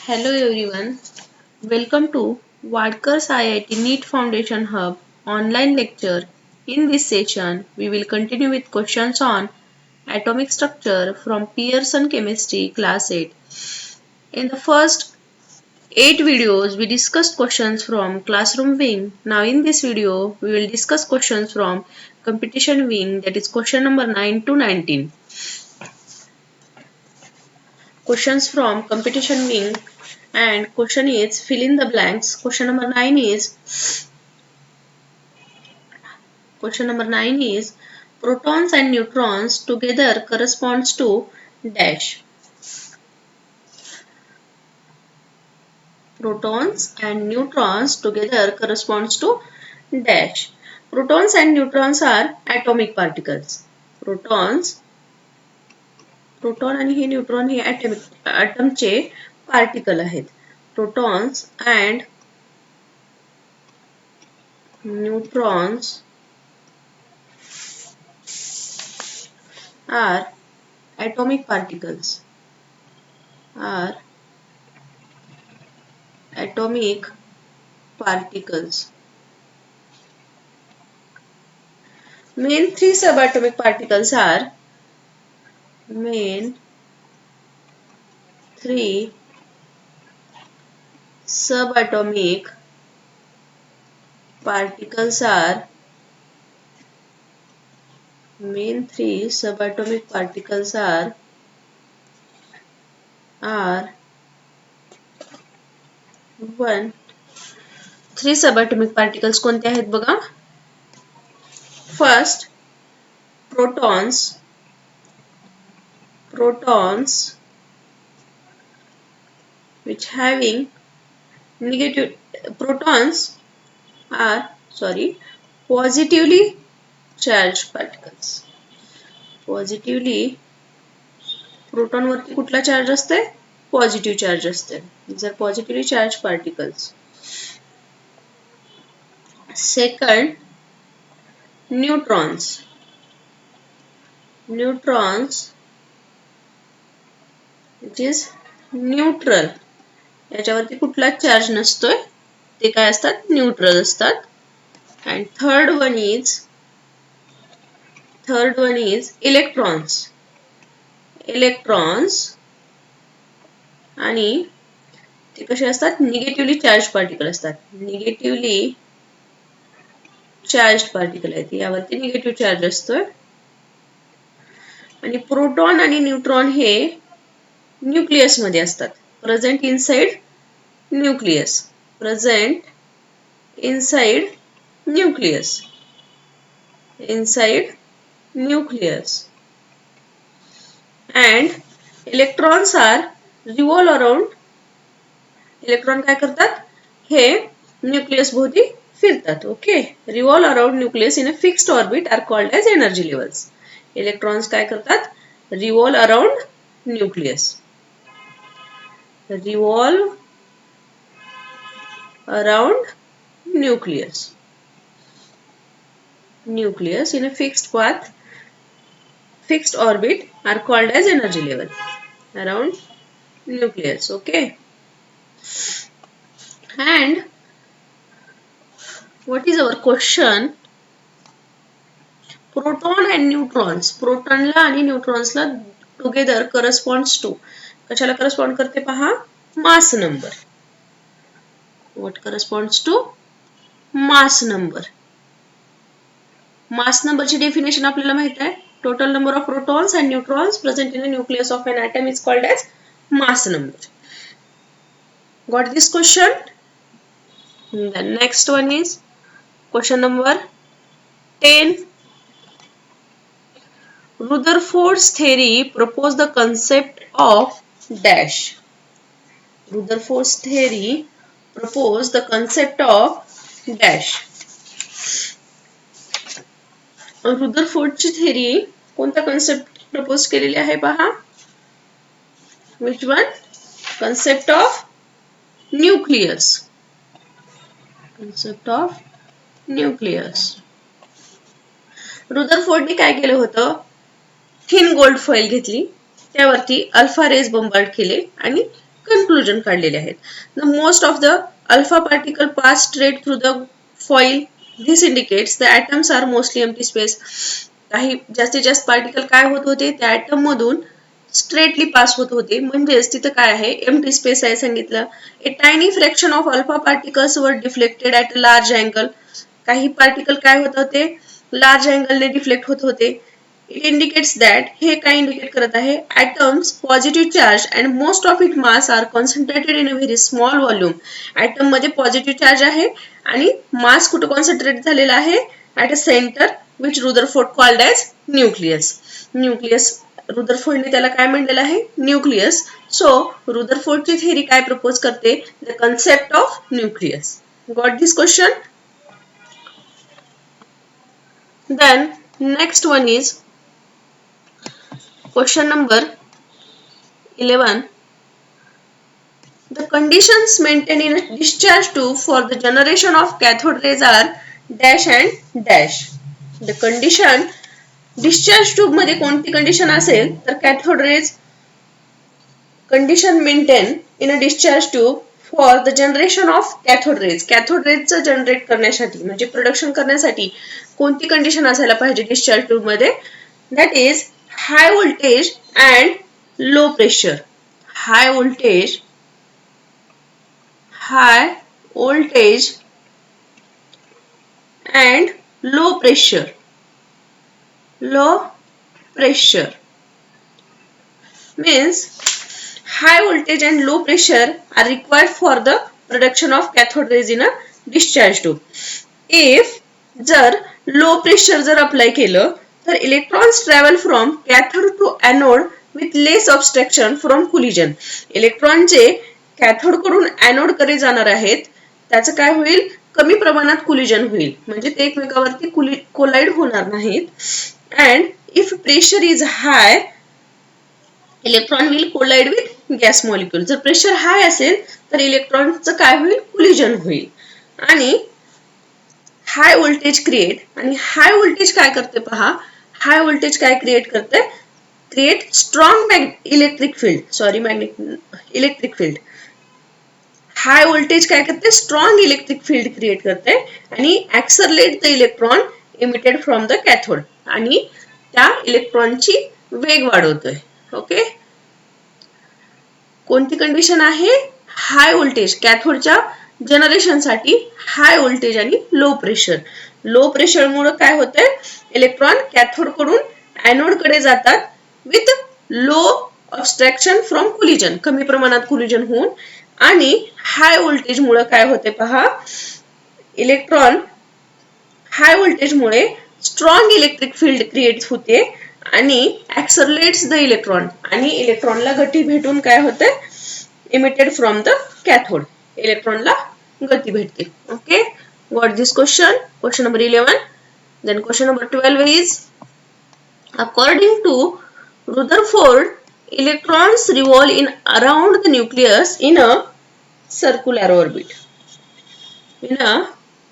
Hello everyone, welcome to Wadkar's IIT NEET Foundation Hub online lecture. In this session, we will continue with questions on atomic structure from Pearson Chemistry Class 8. In the first 8 videos, we discussed questions from classroom wing. Now in this video, we will discuss questions from competition wing, that is question number 9 to 19. Questions from competition wing, and question is fill in the blanks. Question number 9 is protons and neutrons together corresponds to dash. Protons and neutrons together corresponds to dash. Protons and neutrons are atomic particles. Proton आणि हे neutron हे ॲटमचे particle आहेत. Protons and neutrons are atomic particles. Main three subatomic particles are three subatomic particles कोणते आहेत बघा. First, protons which having negative positively charged particles. Proton वरती कुठला charge असते? पॉझिटिव्ह चार्ज असते. These are positively charged particles. Second, neutrons which is neutral. याच्यावरती कुठला charge नसतोय, ते काय असतात? न्यूट्रल असतात. And third one is electrons आणि ते कसे असतात? निगेटिव्हली चार्ज पार्टिकल असतात. निगेटिव्हली चार्ज पार्टिकल आहेत, यावरती निगेटिव्ह चार्ज असतोय. आणि प्रोटॉन आणि न्यूट्रॉन हे न्यूक्लियस मध्ये असतात. Present inside nucleus. And electrons are revolve around. Electron काय करतात? हे न्यूक्लियस भोवती फिरतात. Okay, revolve around nucleus in a fixed orbit are called as energy levels. Electrons काय करतात? Revolve around nucleus. Nucleus in a fixed orbit are called as energy level around nucleus. Okay, and what is our question? Proton and neutrons, प्रोटॉनला आणि न्यूट्रॉन्सला together corresponds to, कशाला correspond करते पहा? Mass number. What corresponds to? Mass number. Mass नंबरची definition आपल्याला माहित आहे. Total number of protons and neutrons present in the nucleus of an atom is called as mass number. Got this question? The next one is question number 10. Rutherford's theory proposed the concept of dash. Rutherford's theory proposed the concept of dash. रुदरफोर्डची theory कोणता concept propose केलेली आहे पहा. Which one? Concept of nucleus. रुदरफोर्डने काय केलं होतं? Thin gold foil घेतली, त्यावरती अल्फा रेज बंबार्ड केले आणि कन्क्लुजन काढलेले आहेत. The most of the alpha particle pass straight through the foil. This indicates the atoms are mostly empty space. काही जास्तीत जास्त पार्टिकल काय होत होते, त्या ॲटम मधून स्ट्रेटली पास होत होते, म्हणजेच तिथं काय आहे, एम्प्टी स्पेस आहे सांगितलं. A tiny fraction of alpha particles were deflected at a large angle. काही पार्टिकल काय होत होते, लार्ज अँगलने डिफ्लेक्ट होत होते. इट इंडिकेट्स दॅट, हे काय इंडिकेट करत आहे, atoms positive charge and most of it mass are concentrated in a very small volume. Atom मध्ये पॉझिटिव्ह चार्ज आहे आणि मास कुठं कॉन्सन्ट्रेट झालेला आहे, at a centre which Rutherford called as nucleus. Nucleus, रुदरफोर्डने त्याला काय म्हणलेलं आहे, न्यूक्लियस. सो रुदरफोर्डची थेअरी काय प्रपोज करते, the concept of nucleus. Got this question? Then next one is question number 11. The conditions maintained in a discharge tube for the generation of cathode rays are dash and dash. The condition discharge tube मध्ये कोणती condition असेल तर cathode rays condition maintained in a discharge tube for the generation of cathode rays. cathode rays चं generate करण्यासाठी म्हणजे production करण्यासाठी कोणती condition असायला पाहिजे डिस्चार्ज ट्यूब मध्ये, that is high voltage and low pressure. High voltage and low pressure means high voltage and low pressure are required for the production of cathode rays in a discharge tube. If जर low pressure जर apply केलं तर electrons travel from cathode to anode with less obstruction from collision. Electron जे cathode कडून anode कडे जाणार आहेत त्याचं काय होईल, कमी प्रमाणात कोलिजन होईल, म्हणजे ते एकमेकावरती कोलाइड होणार नाहीत. And if pressure is high, electron will collide with gas molecule. जर प्रेशर हाय असेल तर इलेक्ट्रॉनचं काय होईल, कोलिजन होईल. आणि हाय व्होल्टेज क्रिएट, आणि हाय व्होल्टेज काय करते पहा, हाय व्होल्टेज काय क्रिएट करते, create strong electric field. High voltage काय करते, स्ट्रॉंग इलेक्ट्रिक फील्ड क्रिएट करते आणि accelerate the electron emitted from the cathode, आणि त्या इलेक्ट्रॉनची वेग वाढवतोय. ओके, कोणती कंडिशन आहे, हाय व्होल्टेज, कॅथोडच्या जनरेशन साठी हाय व्होल्टेज आणि लो प्रेशर. लो प्रेशर मुळे काय होतंय, इलेक्ट्रॉन कॅथोड कडून एनोड कडे जातात with low obstruction from collision, कमी प्रमाणात कोलिजन होऊन. आणि हाय व्होल्टेज मुळे काय होते पहा, इलेक्ट्रॉन हाय व्होल्टेज मुळे स्ट्रॉंग इलेक्ट्रिक फील्ड क्रिएट होते आणि ऍक्सलरेट्स द इलेक्ट्रॉन, आणि इलेक्ट्रॉनला गती भेटून काय होते, इमिटेड फ्रॉम द कॅथोड, इलेक्ट्रॉनला गती भेटते. Okay, what this question, question number 11. Then question number 12 is, according to Rutherford, electrons revolve in around the nucleus in a circular orbit. In a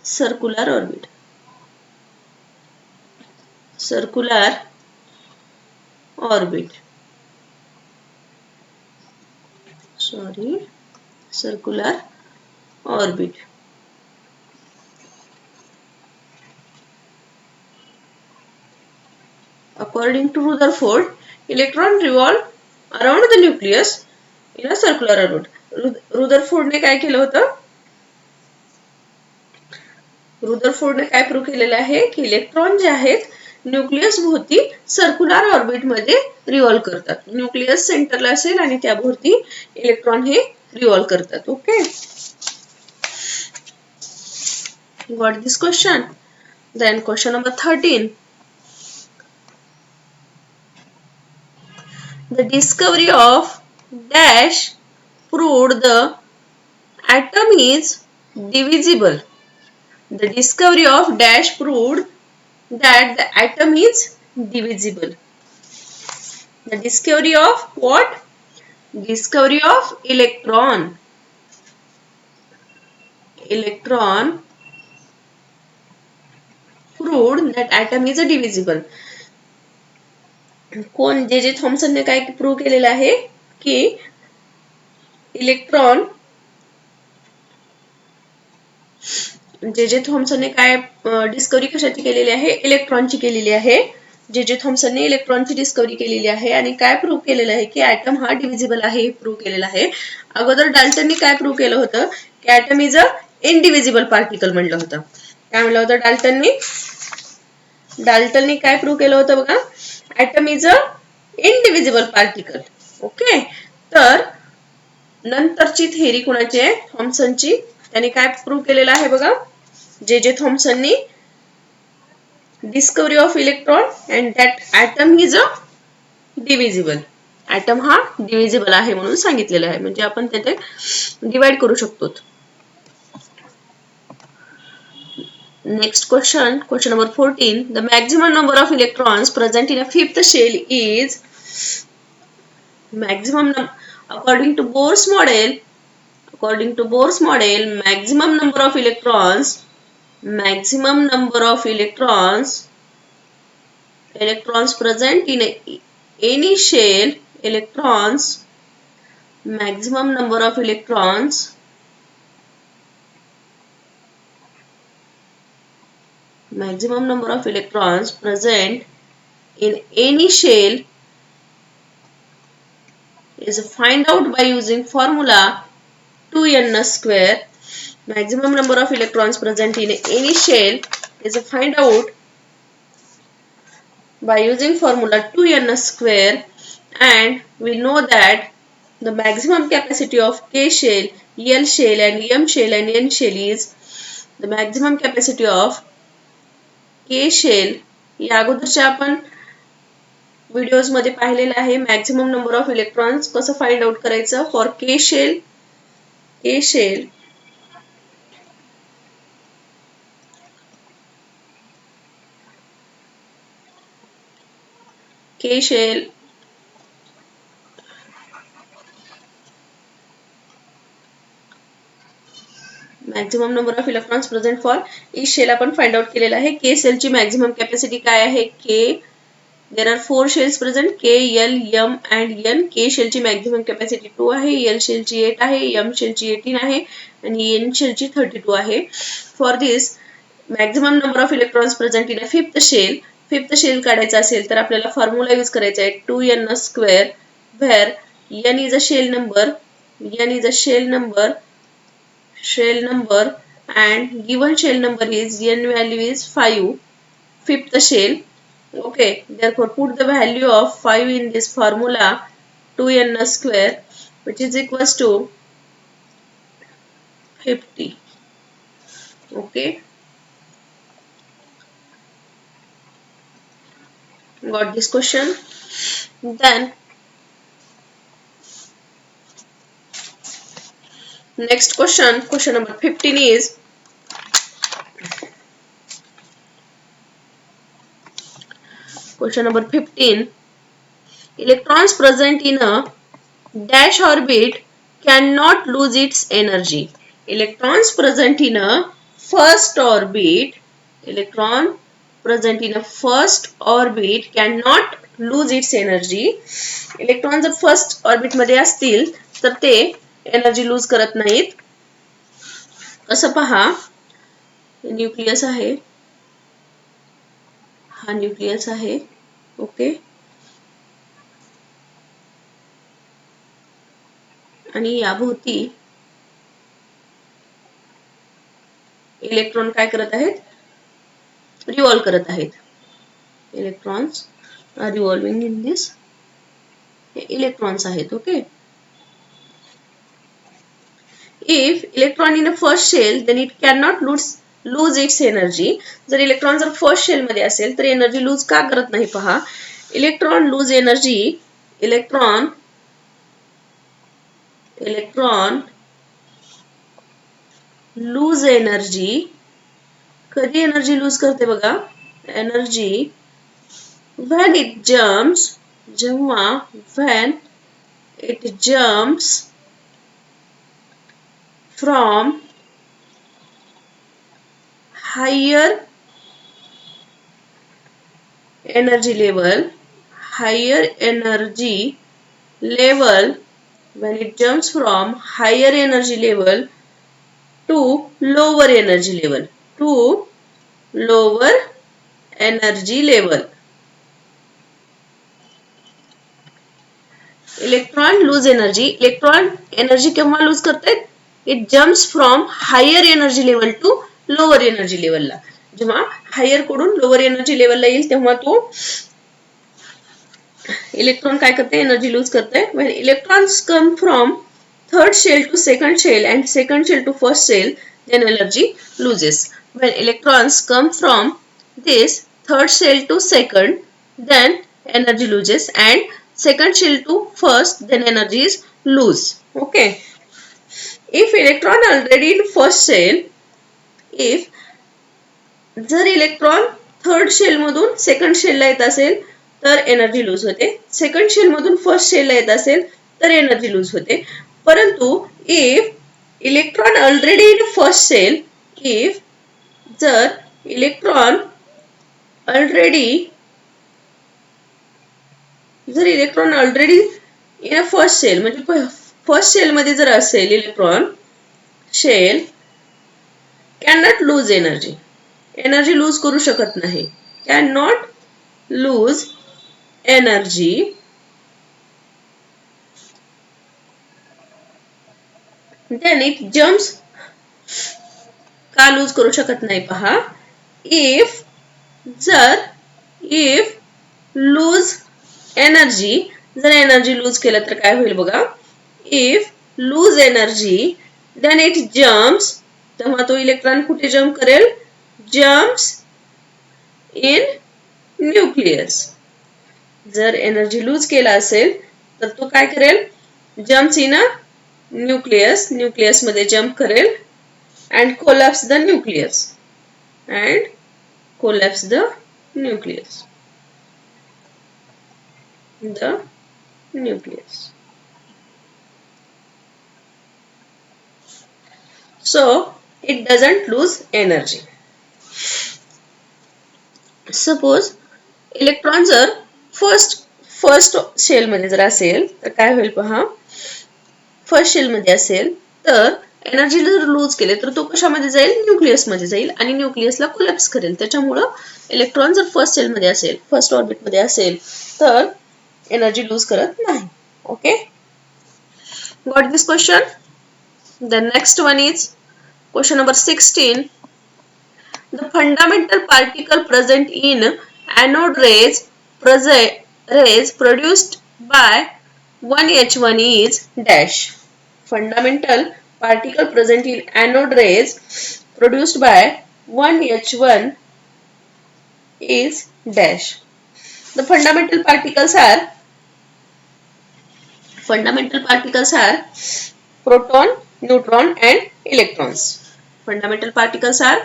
circular orbit. Circular orbit. Sorry, circular orbit. According to Rutherford, electron revolve around the nucleus in a circular orbit. रुदरफोर्डने काय केलं होतं, रुदरफोर्डने काय prove केलेलं आहे की electron जे आहेत nucleus भोवती सर्क्युलर ऑर्बिट मध्ये रिव्हॉल्व करतात. न्यूक्लियस सेंटरला असेल आणि त्या भोवती इलेक्ट्रॉन हे रिव्हॉल्व करतात. Okay, got this question. Then question number 13. The discovery of dash proved the atom is divisible. The discovery of dash proved that the atom is divisible. The discovery of what? Discovery of electron. Electron proved that atom is divisible. कोण जे जे थॉमसनने काय prove केलेलं आहे की electron जे जे थॉम्सनने काय डिस्कवरी कशाची केलेली आहे, इलेक्ट्रॉनची केलेली आहे. जे जे थॉम्सनने इलेक्ट्रॉनची डिस्कवरी केलेली आहे आणि काय प्रूव्ह केलेलं आहे की ॲटम हा डिव्हिजिबल आहे हे प्रूव्ह केलेलं आहे. अगोदर डाल्टननी काय प्रूव्ह केलं होतं की item is a indivisible particle म्हणलं होतं. काय म्हणलं होतं डाल्टननी काय प्रूव्ह केलं होतं बघा, atom is a indivisible particle. Okay, तर नंतरची थेरी कोणाची आहे, थॉम्सनची. त्यांनी काय प्रूव्ह केलेलं आहे बघा, जे जे थॉम्सननी discovery of electron and that atom is a divisible. Atom हा डिव्हिजिबल आहे म्हणून सांगितलेलं आहे. म्हणजे आपण त्याचे डिवाइड करू शकतो. Next question, question number 14. The maximum number of electrons present in a fifth shell is according to Bohr's model. According to Bohr's model, maximum number of electrons present in any shell, maximum number of electrons present in any shell is find out by using formula 2n square. Maximum number of electrons present in any shell is find out by using formula 2n square, and we know that the maximum capacity of K shell, L shell and M shell and N shell is the maximum capacity of K shell. या अगोदरच्या आपण videos मध्ये पाहिलेलं आहे maximum number of electrons कसं find out करायचं for K shell. Maximum number of electrons present for each shell आपण find out केलेला आहे. के सेलची मॅक्झिमम कॅपॅसिटी काय आहे, K. There are 4 shells present, K, L, M and N. K शेलची maximum capacity 2 आहे, L शेलची 8 आहे, एम शेलची 18 आहे आणि एन शेलची 32 आहे. For this maximum number of electrons present in a fifth shell काढायचा असेल तर आपल्याला फॉर्म्युला यूज करायचा आहे 2n square, where n is a shell number and given shell number is n value is 5, fifth shell. Okay, therefore put the value of 5 in this formula 2n square, which is equals to 50. Okay, got this question? Then next question number 15 is question number 15. Electrons present in a dash orbit cannot lose its energy. Electrons present in a first orbit cannot lose its energy. Electron जर first orbit मध्ये असतील तर ते energy lose करत नाहीत. असं पहा, nucleus आहे, हा न्यूक्लियस आहे. ओके, आणि याभोवती इलेक्ट्रॉन काय करत आहेत, रिव्हॉल्व करत आहेत. Electrons are revolving in this, electrons आहेत. Okay, if electron in a first shell then it cannot lose its energy. जर इलेक्ट्रॉन जर फर्स्ट शेल मध्ये असेल तर एनर्जी लूज का करत नाही पहा. इलेक्ट्रॉन लूज एनर्जी कधी एनर्जी लूज करते बघा, energy when it jumps from higher energy level when it jumps from higher energy level to lower energy level. To lower energy level. Electron lose energy केव्हा lose करतायत? It jumps from higher energy level to lower energy लेवलला. जेव्हा higher कडून lower energy लेवलला येईल तेव्हा तो electron काय करते? एनर्जी लूज करते. when electrons come from third shell to second shell and second shell to first shell, then energy loses. when electrons come from this third shell to second, then energy loses, and second shell to first, then energy is lose. Okay, if electron already in first shell, if जर electron third shell मधून second शेलला येत असेल तर energy lose होते. Second shell मधून first शेलला येत असेल तर एनर्जी लूज होते. परंतु if electron already in first shell, if जर electron already in a first shell म्हणजे फर्स्ट शेल मध्ये जर असेल electron, shell can not lose energy. Energy lose करू शकत नाही. Can not lose energy then it jumps. का लूज करू शकत नाही पहा. इफ लूज एनर्जी, जर एनर्जी लूज केलं तर काय होईल बघा. If lose energy then it jumps, तेव्हा तो इलेक्ट्रॉन कुठे जम्प करेल? Jumps in nucleus. जर एनर्जी लूज केला असेल तर तो काय करेल? Jumps in a nucleus. Nucleus मध्ये जम्प करेल and collapse the nucleus. And collapse the nucleus. The nucleus. So it doesn't lose energy. Suppose electron जर फर्स्ट शेल मध्ये जर असेल तर काय होईल पहा. फर्स्ट शेल मध्ये असेल तर एनर्जी जर लूज केले तर तो कशामध्ये जाईल? न्यूक्लियस मध्ये जाईल आणि न्यूक्लियसला कोलॅप्स करेल. त्याच्यामुळं इलेक्ट्रॉन जर फर्स्ट शेल मध्ये असेल, फर्स्ट ऑर्बिट मध्ये असेल तर एनर्जी लूज करत नाही. Okay, got this question? The next one is question number 16. The fundamental particle present in anode rays produced by 1H1 is dash. Fundamental particle present in anode rays produced by 1H1 is dash. The fundamental particles are proton, neutron and electrons. Fundamental particles are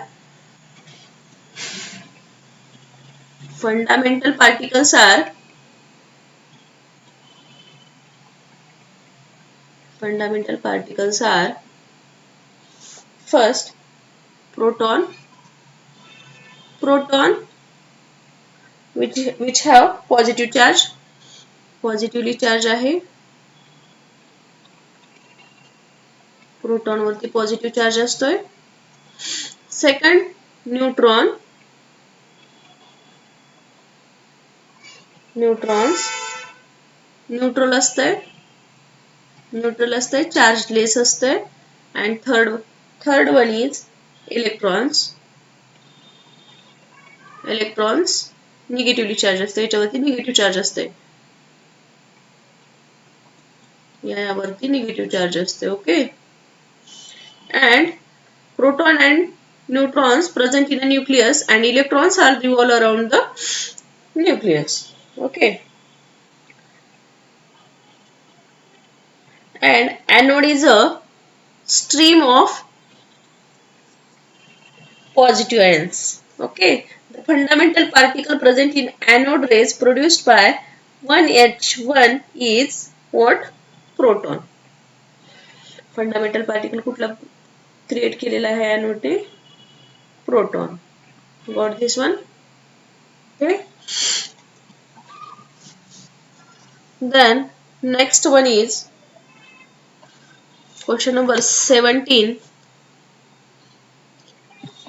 first proton which have positive charge, positively charge आहे. Proton वरती positive charge असतोय. Second neutrons neutral असतंय, charge लेस असतंय. And third one is electrons negatively charge असते. याच्यावरती negative charge असते, यावरती negative charge असते. Okay, and proton and neutrons present in the nucleus and electrons are revolve around the nucleus. Okay, and anode is a stream of positive ions. Okay, the fundamental particle present in anode rays produced by 1H1 is what? Proton. Fundamental particle कुठला create केलेला आहे एनोडने? Proton. Got this one? Okay, then next one is Question number 17.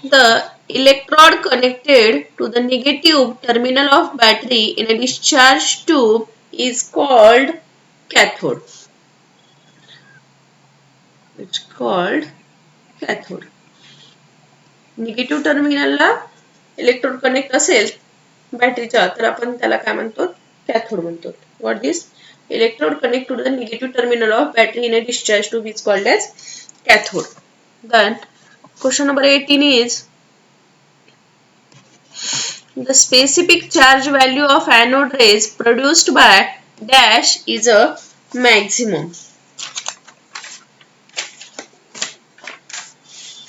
The electrode connected to the negative terminal of battery in a discharge tube is called cathode. It's called cathode. Negative टर्मिनलला electrode connect असेल बॅटरीच्या तर आपण त्याला काय म्हणतो cathode म्हणतो. What this electrode connect to the negative terminal of battery in a discharge tube is called as cathode. Then question number 18 is the specific charge value of anode rays produced by dash is a maximum.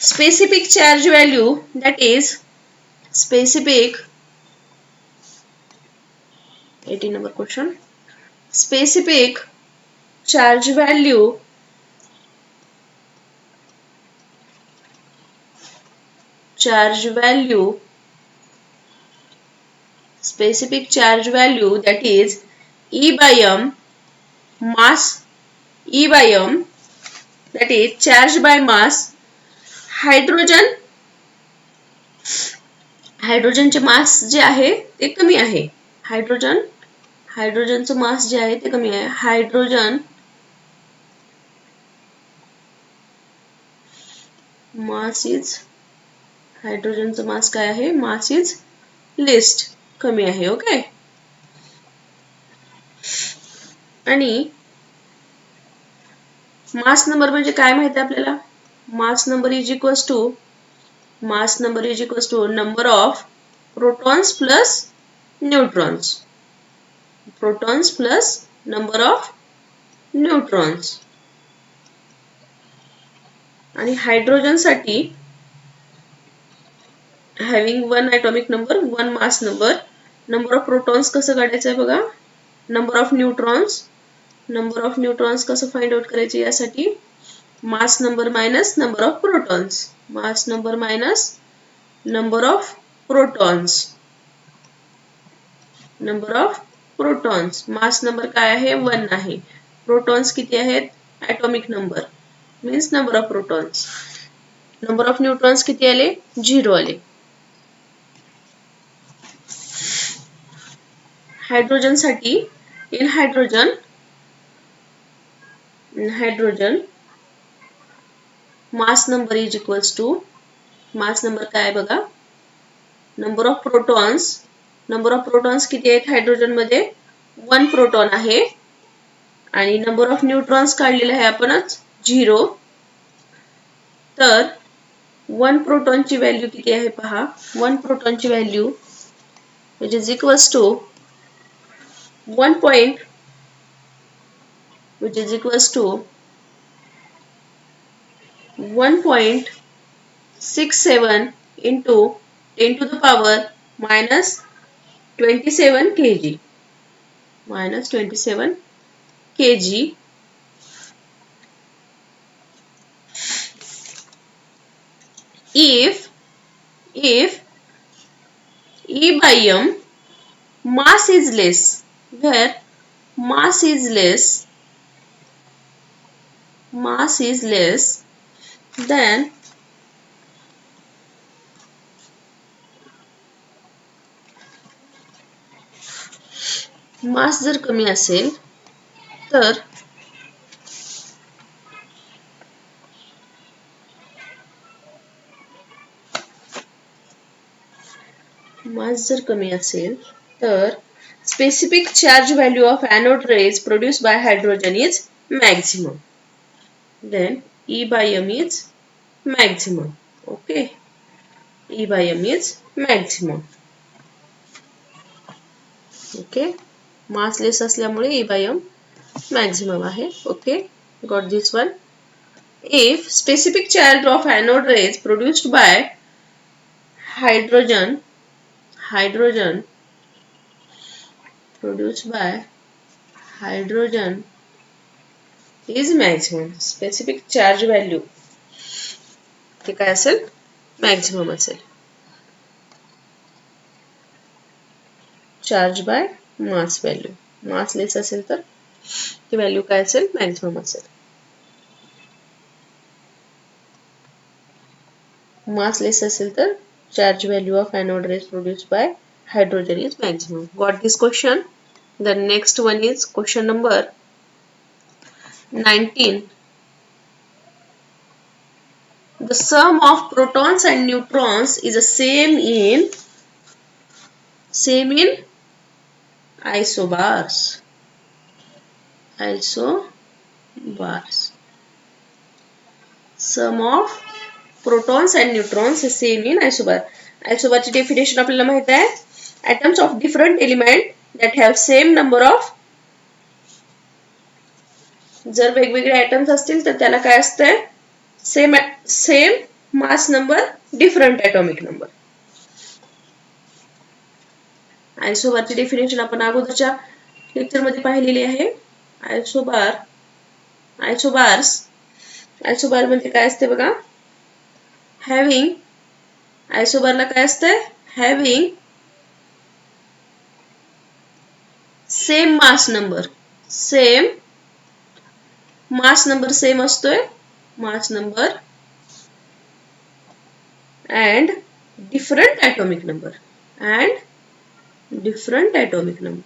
Specific charge value, that is specific 18 number question. Specific charge value specific charge value, that is E by m mass, E by m, that is charge by mass. हायड्रोजनचे मास जे आहे ते कमी आहे. हायड्रोजनचं मास जे आहे ते कमी आहे. हायड्रोजनचं मास काय आहे मास इज लिस्ट कमी आहे. ओके. आणि मास नंबर म्हणजे काय माहिती आपल्याला mass number is equals to number of protons plus neutrons. Protons plus number of neutrons. आणि हायड्रोजन साठी having one atomic number, one mass number, number of protons कसं काढायचं आहे बघा. number of neutrons कसं फाइंड आउट करायचे यासाठी mass number minus number of protons. mass number minus number of protons. mass number काय आहे 1 आहे. protons किती आहेत atomic number means number of protons. number of neutrons किती आले 0 आले. हायड्रोजन साठी in hydrogen mass number is equals to mass number काय आहे बघा number of protons किती आहेत हायड्रोजन मध्ये 1 प्रोटॉन आहे आणि number of neutrons काढलेले आहे आपणच 0. तर 1 प्रोटॉनची व्हॅल्यू किती आहे पहा 1 प्रोटॉनची value which is equals to 1.67 into 10 to the power minus 27 kg. If E by m mass is less, where mass is less, then मास जर कमी असेल तर specific charge value of anode rays produced by hydrogen is maximum. Then E by m is maximum. Okay. E by m is maximum. Okay. mass less असल्यामुळे E by m maximum आहे. Okay. Got this one. If specific charge of anode rays produced by hydrogen is maximum, specific charge value ते काय असेल maximum असेल. charge by mass value mass less असेल तर ती value काय असेल maximum असेल. मास लेस असेल तर charge value of anode rays produce by hydrogen is maximum. Got this question? The next one is question number 19. The sum of protons and neutrons is the same in isobars. Isobars. Sum of protons and neutrons is same in isobar. Isobar ची definition आपल्याला माहित आहे. Atoms of different element that have same number of, जर वेगवेगळे atoms असतील तर त्याला काय असते? Same mass number different atomic number. आयसोबारची डेफिनेशन आपण अगोदरच्या लेक्चर मध्ये पाहिलेली आहे. आयसोबार म्हणजे काय असते बघा? आयसोबारला काय असते? Having same mass number same असतोय, mass number and different atomic number. Different atomic number.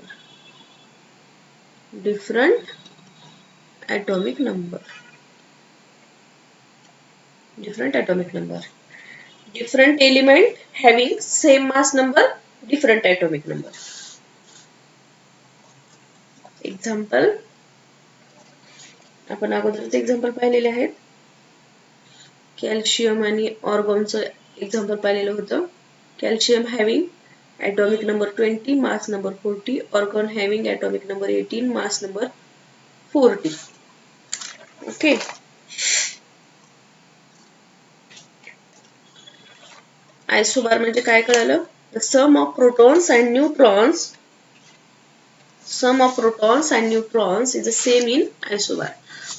Different element having same mass number, different atomic number. Example, आपण अगोदरचे एक्झाम्पल पाहिलेले आहेत. कॅल्शियम आणि ऑर्गॉनचं एक्झाम्पल पाहिलेलं होतं. Calcium having atomic number 20, mass number 40. Argon having atomic number 18, mass number 40. Okay. Isobar म्हणजे काय कळलं? The sum of protons and neutrons is the same in isobar.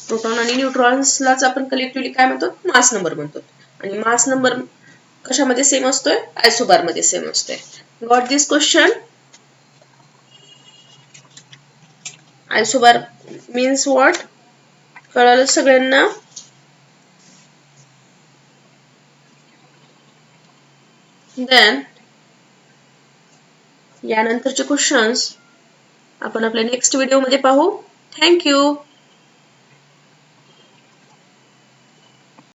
Proton आणि न्यूट्रॉन्सलाच आपण कलेक्टिव्हली काय म्हणतो? मास नंबर म्हणतो. आणि मास नंबर कशामध्ये सेम असतोय? आयसोबार मध्ये सेम असतोय. Got this question? Isobar means what? कळलं सगळ्यांना? देन यानंतरचे क्वेश्चन्स आपण आपल्या नेक्स्ट व्हिडिओ मध्ये पाहू. Thank you.